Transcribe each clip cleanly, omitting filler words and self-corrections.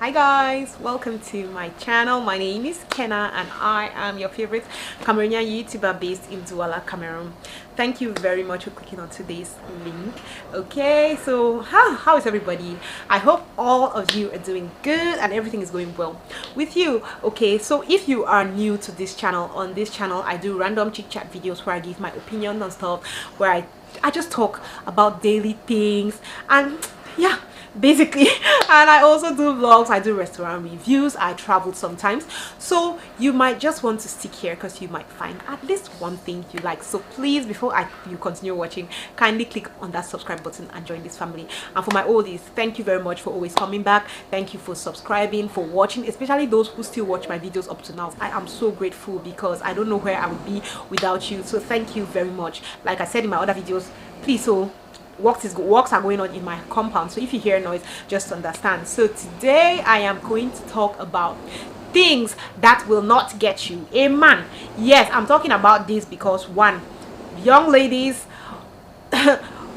Hi guys, welcome to my channel. My name is Kenna and I am your favorite Cameroonian YouTuber based in Douala, Cameroon. Thank you very much for clicking on today's link. Okay, so how is everybody? I hope all of you are doing good and everything is going well with you. Okay, so if you are new to this channel, on this channel I do random chit chat videos where I give my opinion on stuff, where I just talk about daily things and yeah, basically. And I also do vlogs, I do restaurant reviews, I travel sometimes, so you might just want to stick here because you might find at least one thing you like. So please, before you continue watching, kindly click on that subscribe button and join this family. And for my oldies, thank you very much for always coming back. Thank you for subscribing, for watching, especially those who still watch my videos up to now. I am so grateful because I don't know where I would be without you. So thank you very much. Like I said in my other videos, please, works are going on in my compound, so if you hear noise, just understand. So today I am going to talk about things that will not get you a man. Yes, I'm talking about this because one, young ladies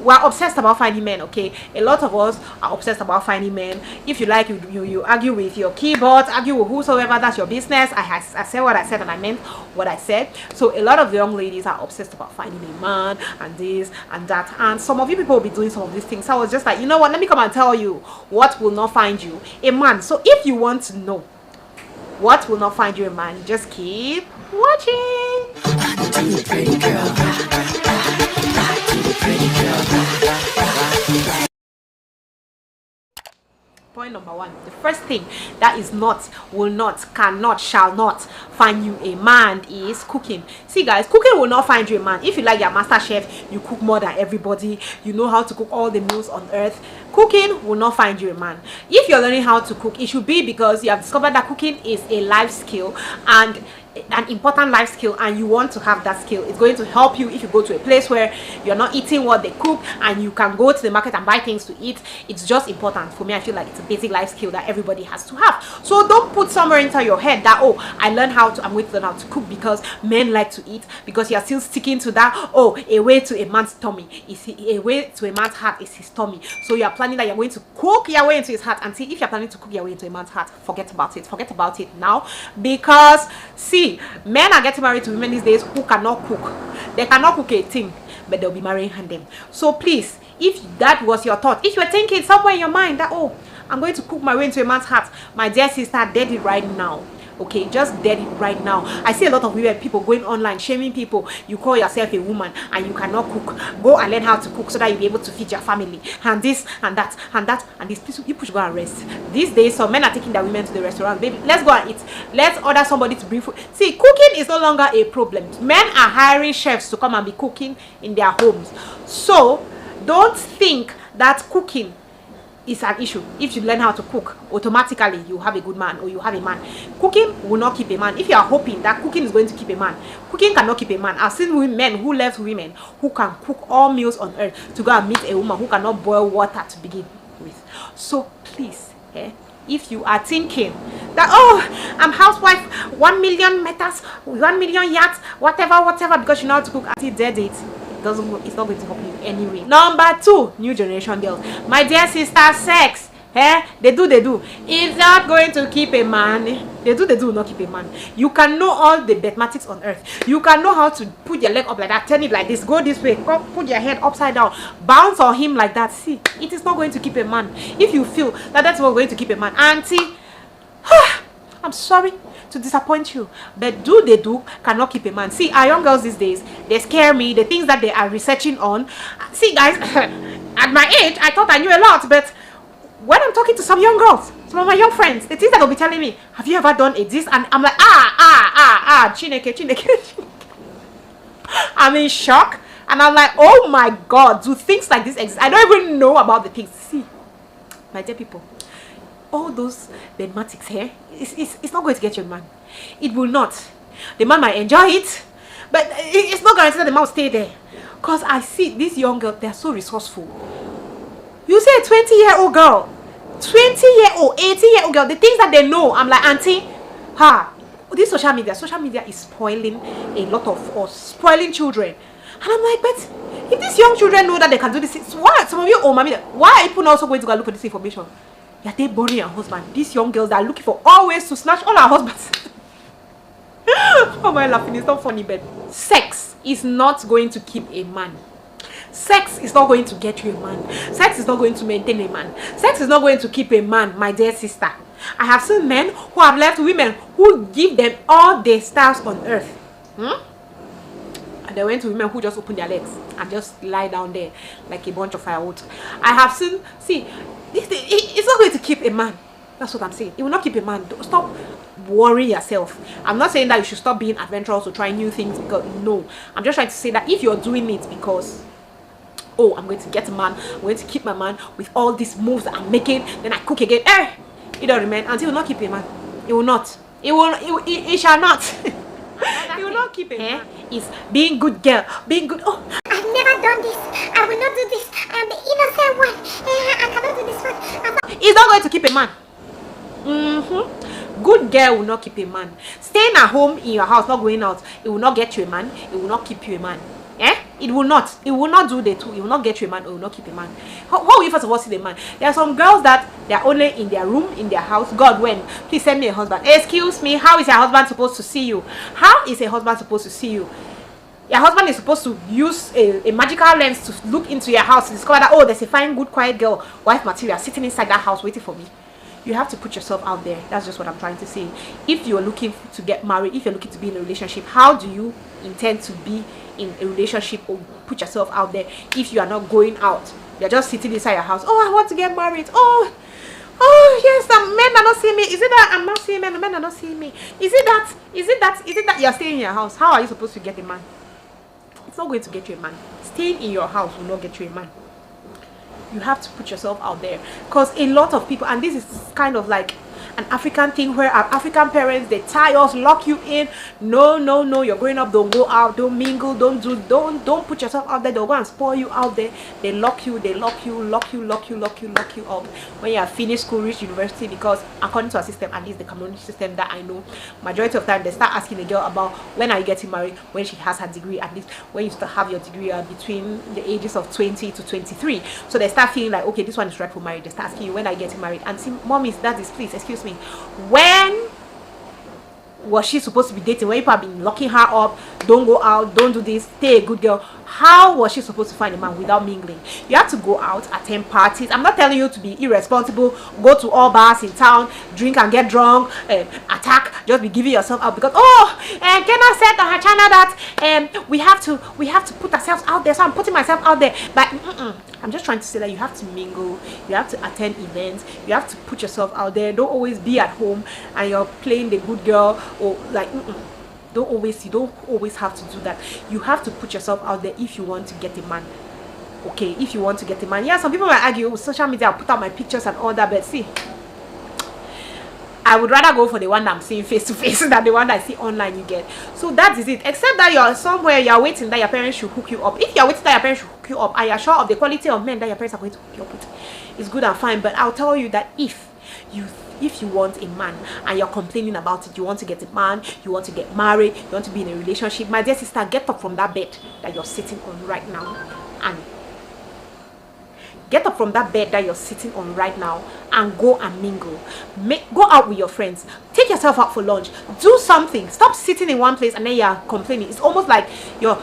we're obsessed about finding men. Okay, a lot of us are obsessed about finding men. If you like, you argue with your keyboard, argue with whosoever, that's your business. I said what I said and I meant what I said. So a lot of young ladies are obsessed about finding a man and this and that, and some of you people will be doing some of these things. So I was just like, you know what, let me come and tell you what will not find you a man. So if you want to know what will not find you a man, just keep watching. Point number one, the first thing that is not, will not, cannot, shall not find you a man is cooking. See guys, cooking will not find you a man. If you like your master chef, you cook more than everybody, you know how to cook all the meals on earth, cooking will not find you a man. If you're learning how to cook, it should be because you have discovered that cooking is a life skill and an important life skill, and you want to have that skill. It's going to help you if you go to a place where you're not eating what they cook and you can go to the market and buy things to eat. It's just important. For me, I feel like it's a basic life skill that everybody has to have. So don't put somewhere into your head that, oh, I'm going to learn how to cook because men like to eat, because you're still sticking to that, oh, a way to a man's tummy is a way to a man's heart is his tummy. So you're planning that you're going to cook your way into his heart, and see, if you're planning to cook your way into a man's heart, forget about it now, because see, men are getting married to women these days who cannot cook. They cannot cook a thing, but they'll be marrying them. So please, if that was your thought, if you're thinking somewhere in your mind that, oh, I'm going to cook my way into a man's heart, my dear sister, dead it right now. Okay, just dead it right now. I see a lot of women, people going online shaming people. You call yourself a woman and you cannot cook. Go and learn how to cook so that you'll be able to feed your family, and this and that and that and this. Please, you push, go and rest. These days some men are taking their women to the restaurant. Baby, let's go and eat. Let's order somebody to bring food. See, cooking is no longer a problem. Men are hiring chefs to come and be cooking in their homes. So don't think that cooking is an issue. If you learn how to cook, automatically you have a good man or you have a man. Cooking will not keep a man. If you are hoping that cooking is going to keep a man, cooking cannot keep a man. I've seen men who left women who can cook all meals on earth to go and meet a woman who cannot boil water to begin with. So please, if you are thinking that, oh, I'm housewife, 1 million meters, 1 million yachts, whatever, because you know how to cook, until dead it, it's not going to help you anyway. Number two, new generation girls. My dear sister, sex, they do. It's not going to keep a man. They do not keep a man. You can know all the mathematics on earth. You can know how to put your leg up like that, turn it like this, go this way, put your head upside down, bounce on him like that. See, it is not going to keep a man. If you feel that that's what's going to keep a man, auntie, I'm sorry to disappoint you, but they do cannot keep a man. See, our young girls these days, they scare me. The things that they are researching on. See guys, at my age I thought I knew a lot, but when I'm talking to some young girls, some of my young friends, the things that they'll be telling me, have you ever done this? And I'm like, Chineke. I'm in shock, and I'm like, oh my god, do things like this exist? I don't even know about the things. See, my dear people, all those mathematics here, it's not going to get your man. It will not. The man might enjoy it, but it's not guaranteed that the man will stay there. Because I see these young girls, they're so resourceful. You say a 20-year-old girl, 20-year-old, 80-year-old girl, the things that they know, I'm like, auntie, this social media is spoiling a lot of us, spoiling children. And I'm like, but if these young children know that they can do this, why some of you, oh mommy, why are you also going to go look for this information? You're there boring your husband. These young girls that are looking for always to snatch all our husbands. Why am I laughing? It's not funny, but sex is not going to keep a man. Sex is not going to get you a man. Sex is not going to maintain a man. Sex is not going to keep a man, my dear sister. I have seen men who have left women who give them all the stars on earth. And they went to women who just open their legs and just lie down there like a bunch of firewood. I have seen, see, it's not going to keep a man. That's what I'm saying. It will not keep a man. Stop worrying yourself. I'm not saying that you should stop being adventurous or try new things, because no. I'm just trying to say that if you're doing it because, oh, I'm going to get a man, I'm going to keep my man with all these moves that I'm making, then I cook again. It don't remain until it will not keep a man. It will not. It shall not. It will not keep a man. It's being good girl, being good. Oh, I've never done this. I will not do this. I'm the innocent one. I cannot do this one. It's not going to keep a man. Good girl will not keep a man. Staying at home in your house, not going out, it will not get you a man. It will not keep you a man. It will not. It will not do the two. It will not get you a man. Or it will not keep a man. How will you first of all see the man? There are some girls that they are only in their room, in their house. God, when? Please send me a husband. Excuse me. How is your husband supposed to see you? How is a husband supposed to see you? Your husband is supposed to use a magical lens to look into your house to discover that, oh, there's a fine, good, quiet girl, wife material sitting inside that house waiting for me. You have to put yourself out there. That's just what I'm trying to say. If you're looking to get married, if you're looking to be in a relationship, how do you intend to be in a relationship or put yourself out there if you are not going out? You're just sitting inside your house. Oh, I want to get married. Oh yes, men are not seeing me. Is it that I'm not seeing men? The men are not seeing me. Is it that you're staying in your house? How are you supposed to get a man? It's not going to get you a man. Staying in your house will not get you a man. You have to put yourself out there, because a lot of people, and this is kind of like an African thing where our African parents, they tie us, lock you in. No, you're growing up, don't go out, don't mingle, don't put yourself out there. They'll go and spoil you out there. They lock you up when you have finished school, reach university, because according to our system, at least the community system that I know, majority of time they start asking the girl about when are you getting married, when she has her degree, at least when you still have your degree between the ages of 20 to 23. So they start feeling like, okay, this one is right for marriage. They start asking you, when are you getting married? And see, mommies, that is, please excuse me, when was she supposed to be dating? When people have been locking her up, don't go out, don't do this, stay a good girl. How was she supposed to find a man without mingling? You have to go out, attend parties. I'm not telling you to be irresponsible, go to all bars in town, drink and get drunk, attack, just be giving yourself out because, and Kenna said on her channel that we have to put ourselves out there. So I'm putting myself out there. But I'm just trying to say that you have to mingle, you have to attend events, you have to put yourself out there. Don't always be at home and you're playing the good girl, or like you don't always have to do that. You have to put yourself out there if you want to get a man. Okay, if you want to get a man. Yeah, some people might argue with social media, I'll put out my pictures and all that, but see, I would rather go for the one that I'm seeing face to face than the one that I see online. You get. So that is it. Except that you're somewhere, you're waiting that your parents should hook you up. If you're waiting that your parents should hook you up and you're sure of the quality of men that your parents are going to hook you up with, it's good and fine. But I'll tell you that if you want a man and you're complaining about it, you want to get a man, you want to get married, you want to be in a relationship, my dear sister, get up from that bed that you're sitting on right now and get up from that bed that you're sitting on right now and go and mingle. Go out with your friends, take yourself out for lunch, do something. Stop sitting in one place and then you're complaining. It's almost like you're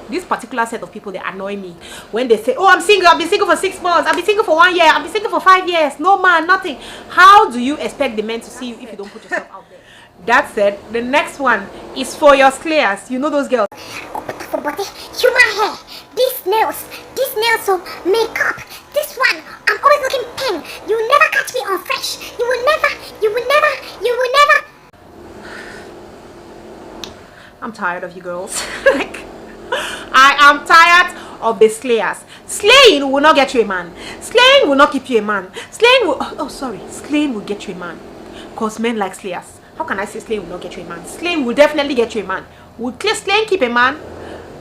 this particular set of people, they annoy me when they say, oh, I'm single, I've been single for 6 months, I've been single for 1 year, I've been single for 5 years, no man, nothing. How do you expect the men to see you if you don't put yourself out there? That said, the next one is for your slayers. You know those girls, For body, human hair, these nails, so makeup, this one, I'm always looking pink. You will never catch me on fresh. You will never. I'm tired of you girls. Like, I am tired of the slayers. Slaying will not get you a man. Slaying will not keep you a man. Slaying will get you a man. Because men like slayers. How can I say slaying will not get you a man? Slaying will definitely get you a man. Would slaying keep a man?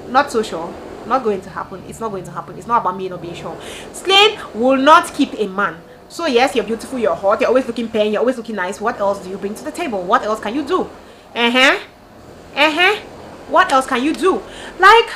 Not so sure. Not going to happen. It's not going to happen. It's not about me not being sure. Slaying will not keep a man. So yes, you're beautiful, you're hot, you're always looking pen, you're always looking nice. What else do you bring to the table? What else can you do? What else can you do? Like,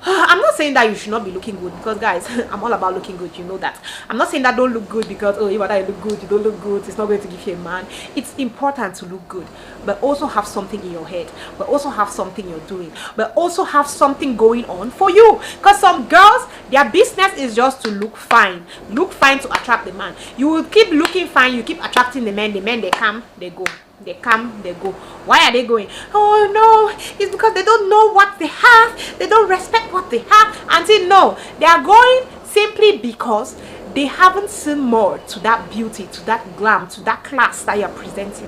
I'm not saying that you should not be looking good, because guys, I'm all about looking good, you know that. I'm not saying that don't look good because, oh, whether you look good, you don't look good, it's not going to give you a man. It's important to look good, but also have something in your head, but also have something you're doing, but also have something going on for you. Because some girls, their business is just to look fine to attract the man. You will keep looking fine, you keep attracting the men, they come, they go. They come, they go. Why are they going? Oh no, it's because they don't know what they have, they don't respect what they have. Until no, they are going simply because they haven't seen more to that beauty, to that glam, to that class that you're presenting.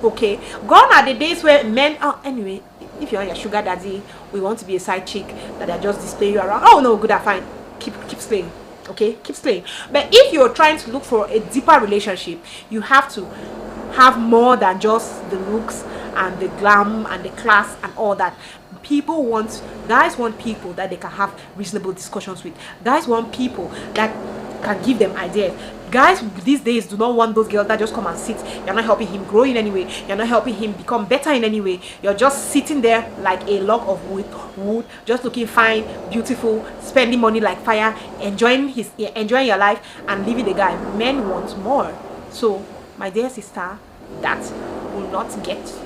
Okay, gone are the days where men, oh, anyway, if you're your sugar daddy, we want to be a side chick that are just displaying you around. Oh no, good, I fine, keep slaying. Okay, keep slaying. But if you're trying to look for a deeper relationship, you have to have more than just the looks and the glam and the class and all that. Guys want people that they can have reasonable discussions with. Guys want people that can give them ideas. Guys these days do not want those girls that just come and sit. You're not helping him grow in any way, you're not helping him become better in any way. You're just sitting there like a log of wood, just looking fine, beautiful, spending money like fire, enjoying your life and leaving the guy. Men want more. So my dear sister, that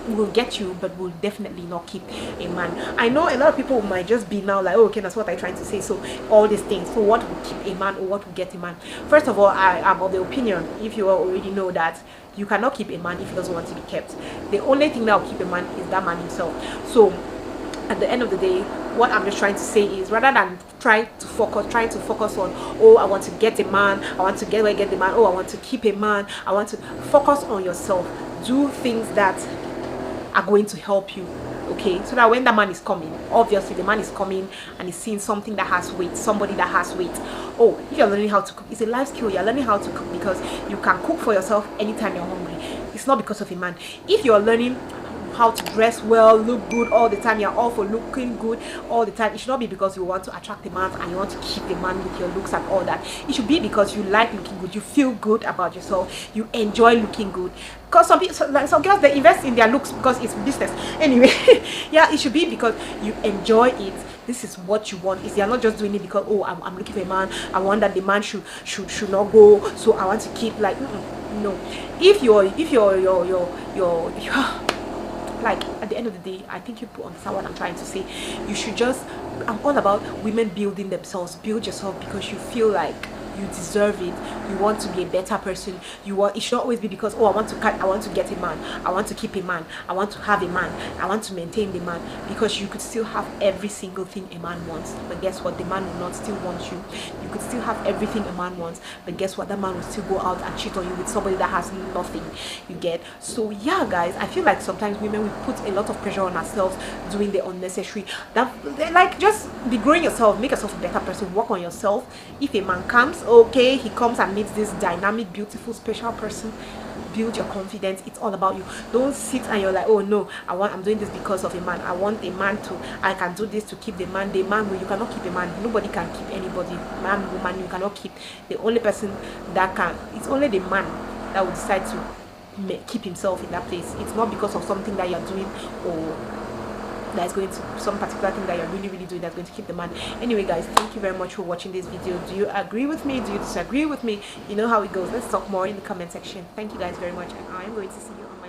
will get you, but will definitely not keep a man. I know a lot of people might just be now like, oh, okay, that's what I'm trying to say. So all these things, so what will keep a man or what will get a man? First of all, I am of the opinion, if you already know, that you cannot keep a man if he doesn't want to be kept. The only thing that will keep a man is that man himself. So at the end of the day, what I'm just trying to say is, rather than trying to focus on, oh, I want to get a man, I want to get the man, oh, I want to keep a man, I want to focus on yourself. Do things that are going to help you, okay? So that when the man is coming, obviously the man is coming and he's seeing something that has weight, somebody that has weight. Oh, if you're learning how to cook, it's a life skill. You're learning how to cook because you can cook for yourself anytime you're hungry. It's not because of a man. If you're learning how to dress well, look good all the time, you're all for looking good all the time, it should not be because you want to attract the man and you want to keep the man with your looks and all that. It should be because you like looking good, you feel good about yourself, you enjoy looking good. Because some girls, they invest in their looks because it's business anyway. Yeah, it should be because you enjoy it. This is what you want. You're not just doing it because, oh, I'm looking for a man, I want that the man should not go, so I want to keep like no. If you're like, at the end of the day, I think you understand what I'm trying to say. You should just, I'm all about women building themselves. Build yourself because you feel like you deserve it. You want to be a better person. It should not always be because, oh, I want to get a man, I want to keep a man, I want to have a man, I want to maintain the man. Because you could still have every single thing a man wants, but guess what? The man will not still want you. You could still have everything a man wants, but guess what? That man will still go out and cheat on you with somebody that has nothing. You get? So yeah, guys, I feel like sometimes women, we put a lot of pressure on ourselves doing the unnecessary. That, like, just be growing yourself, make yourself a better person, work on yourself. If a man comes, okay, he comes and meets this dynamic, beautiful, special person, build your confidence. It's all about you. Don't sit and you're like, oh no, I'm doing this because of a man. I want a man I can do this to keep the man. You cannot keep a man. Nobody can keep anybody. Man, woman, you cannot keep. The only person that can, it's only the man that will decide to keep himself in that place. It's not because of something that you're doing or that's going to, some particular thing that you're really doing that's going to keep the man. Anyway, guys, thank you very much for watching this video. Do you agree with me? Do you disagree with me? You know how it goes. Let's talk more in the comment section. Thank you guys very much, and I'm going to see you on